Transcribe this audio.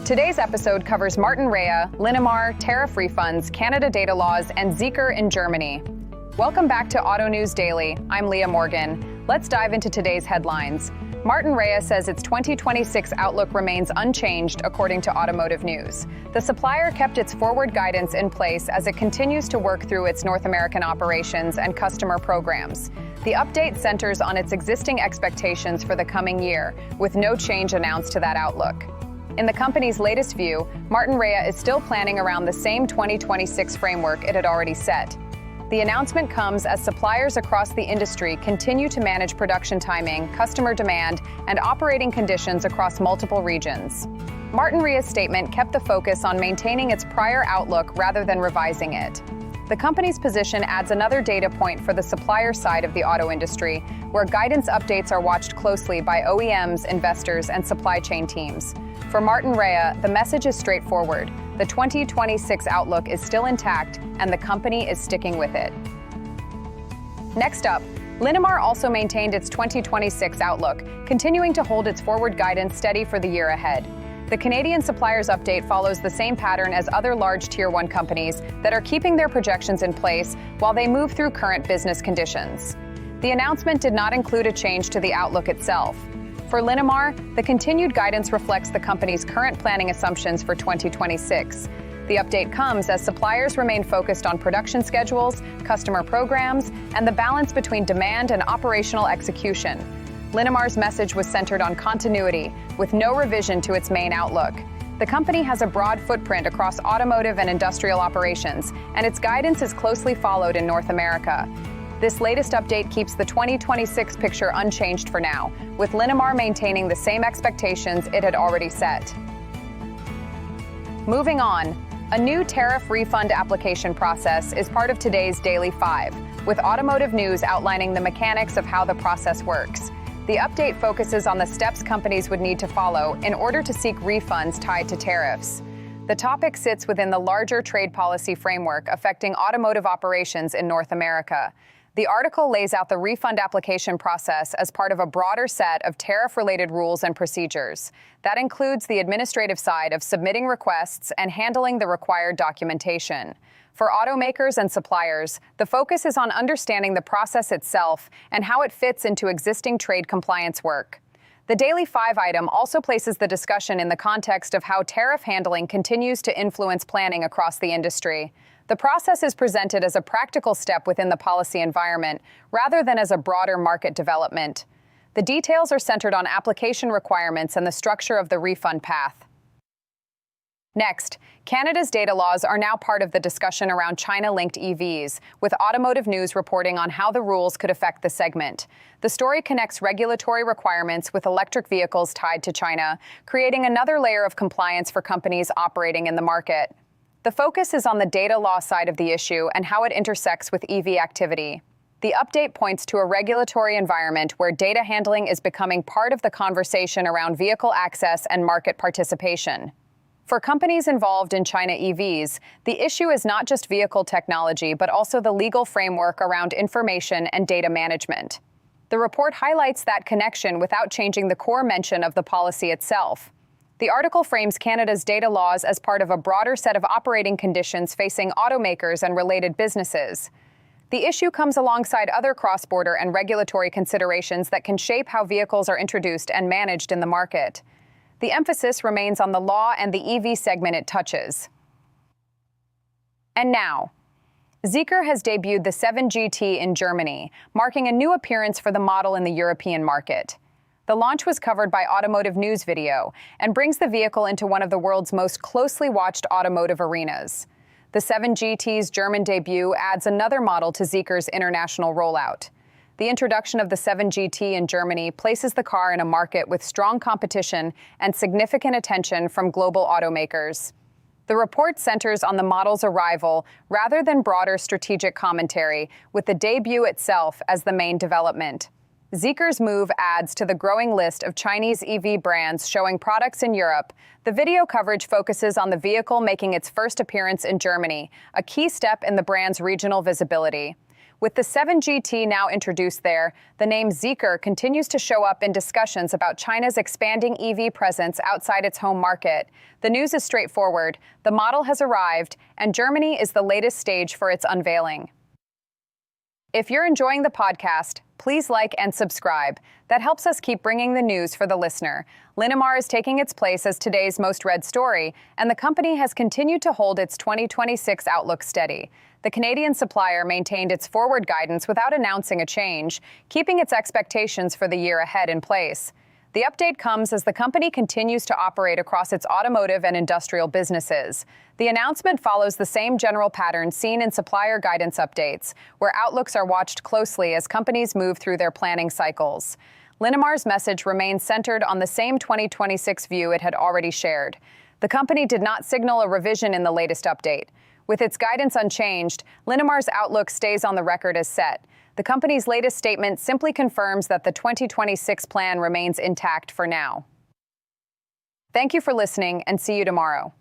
Today's episode covers Martinrea, Linamar, tariff refunds, Canada data laws, and Zeekr in Germany. Welcome back to Auto News Daily. I'm Leah Morgan. Let's dive into today's headlines. Martinrea says its 2026 outlook remains unchanged, according to Automotive News. The supplier kept its forward guidance in place as it continues to work through its North American operations and customer programs. The update centers on its existing expectations for the coming year, with no change announced to that outlook. In the company's latest view, Martinrea is still planning around the same 2026 framework it had already set. The announcement comes as suppliers across the industry continue to manage production timing, customer demand, and operating conditions across multiple regions. Martinrea's statement kept the focus on maintaining its prior outlook rather than revising it. The company's position adds another data point for the supplier side of the auto industry, where guidance updates are watched closely by OEMs, investors, and supply chain teams. For Martinrea, the message is straightforward. The 2026 outlook is still intact, and the company is sticking with it. Next up, Linamar also maintained its 2026 outlook, continuing to hold its forward guidance steady for the year ahead. The Canadian supplier's update follows the same pattern as other large Tier 1 companies that are keeping their projections in place while they move through current business conditions. The announcement did not include a change to the outlook itself. For Linamar, the continued guidance reflects the company's current planning assumptions for 2026. The update comes as suppliers remain focused on production schedules, customer programs, and the balance between demand and operational execution. Linamar's message was centered on continuity, with no revision to its main outlook. The company has a broad footprint across automotive and industrial operations, and its guidance is closely followed in North America. This latest update keeps the 2026 picture unchanged for now, with Linamar maintaining the same expectations it had already set. Moving on, a new tariff refund application process is part of today's Daily 5, with Automotive News outlining the mechanics of how the process works. The update focuses on the steps companies would need to follow in order to seek refunds tied to tariffs. The topic sits within the larger trade policy framework affecting automotive operations in North America. The article lays out the refund application process as part of a broader set of tariff-related rules and procedures. That includes the administrative side of submitting requests and handling the required documentation. For automakers and suppliers, the focus is on understanding the process itself and how it fits into existing trade compliance work. The Daily 5 item also places the discussion in the context of how tariff handling continues to influence planning across the industry. The process is presented as a practical step within the policy environment, rather than as a broader market development. The details are centered on application requirements and the structure of the refund path. Next, Canada's data laws are now part of the discussion around China-linked EVs, with Automotive News reporting on how the rules could affect the segment. The story connects regulatory requirements with electric vehicles tied to China, creating another layer of compliance for companies operating in the market. The focus is on the data law side of the issue and how it intersects with EV activity. The update points to a regulatory environment where data handling is becoming part of the conversation around vehicle access and market participation. For companies involved in China EVs, the issue is not just vehicle technology, but also the legal framework around information and data management. The report highlights that connection without changing the core mention of the policy itself. The article frames Canada's data laws as part of a broader set of operating conditions facing automakers and related businesses. The issue comes alongside other cross-border and regulatory considerations that can shape how vehicles are introduced and managed in the market. The emphasis remains on the law and the EV segment it touches. And now, Zeekr has debuted the 7GT in Germany, marking a new appearance for the model in the European market. The launch was covered by Automotive News Video and brings the vehicle into one of the world's most closely watched automotive arenas. The 7GT's German debut adds another model to Zeekr's international rollout. The introduction of the 7GT in Germany places the car in a market with strong competition and significant attention from global automakers. The report centers on the model's arrival rather than broader strategic commentary, with the debut itself as the main development. Zeekr's move adds to the growing list of Chinese EV brands showing products in Europe. The video coverage focuses on the vehicle making its first appearance in Germany, a key step in the brand's regional visibility. With the 7GT now introduced there, the name Zeekr continues to show up in discussions about China's expanding EV presence outside its home market. The news is straightforward. The model has arrived, and Germany is the latest stage for its unveiling. If you're enjoying the podcast, please like and subscribe. That helps us keep bringing the news for the listener. Linamar is taking its place as today's most read story, and the company has continued to hold its 2026 outlook steady. The Canadian supplier maintained its forward guidance without announcing a change, keeping its expectations for the year ahead in place. The update comes as the company continues to operate across its automotive and industrial businesses. The announcement follows the same general pattern seen in supplier guidance updates, where outlooks are watched closely as companies move through their planning cycles. Linamar's message remains centered on the same 2026 view it had already shared. The company did not signal a revision in the latest update. With its guidance unchanged, Linamar's outlook stays on the record as set. The company's latest statement simply confirms that the 2026 plan remains intact for now. Thank you for listening, and see you tomorrow.